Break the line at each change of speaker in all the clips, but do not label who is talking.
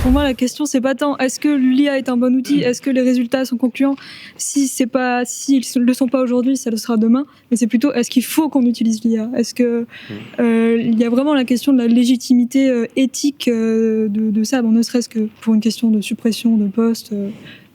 Pour moi, la question, c'est pas tant est-ce que l'IA est un bon outil, est-ce que les résultats sont concluants. S'ils ne le sont pas aujourd'hui, ça le sera demain. Mais c'est plutôt est-ce qu'il faut qu'on utilise l'IA. Est-ce que il y a vraiment la question de la légitimité éthique de ça, bon, ne serait-ce que pour une question de suppression de postes.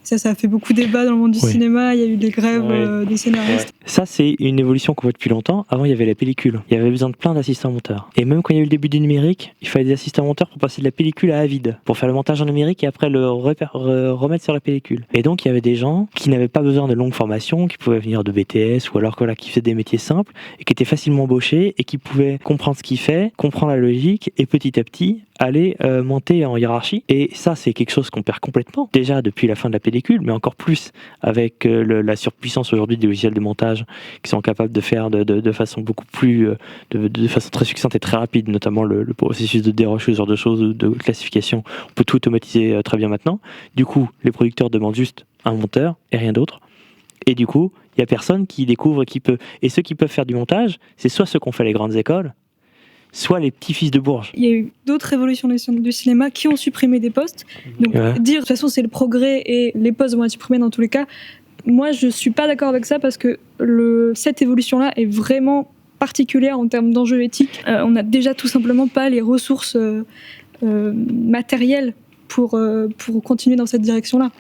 Ça a fait beaucoup débat dans le monde du cinéma, il y a eu des grèves des scénaristes.
Ça, c'est une évolution qu'on voit depuis longtemps. Avant, il y avait la pellicule. Il y avait besoin de plein d'assistants monteurs. Et même quand il y a eu le début du numérique, il fallait des assistants monteurs pour passer de la pellicule à Avid, pour faire le montage en numérique et après le remettre sur la pellicule. Et donc, il y avait des gens qui n'avaient pas besoin de longue formation, qui pouvaient venir de BTS ou alors qui faisaient des métiers simples et qui étaient facilement embauchés et qui pouvaient comprendre ce qu'il fait, comprendre la logique et petit à petit aller monter en hiérarchie. Et ça, c'est quelque chose qu'on perd complètement. Déjà depuis la fin de la pellicule, mais encore plus avec la surpuissance aujourd'hui des logiciels de montage qui sont capables de faire de façon beaucoup plus de façon très succincte et très rapide, notamment le processus de déroche, ce genre de choses, de classification. On peut tout automatiser très bien maintenant. Du coup, les producteurs demandent juste un monteur et rien d'autre. Et du coup, il n'y a personne qui découvre qui peut. Et ceux qui peuvent faire du montage, c'est soit ceux qu'ont fait les grandes écoles, soit les petits-fils de Bourges.
Il y a eu d'autres révolutions du cinéma qui ont supprimé des postes. Donc dire de toute façon c'est le progrès et les postes vont être supprimés dans tous les cas, moi je suis pas d'accord avec ça parce que cette évolution-là est vraiment particulière en termes d'enjeux éthiques. On n'a déjà tout simplement pas les ressources matérielles pour continuer dans cette direction-là.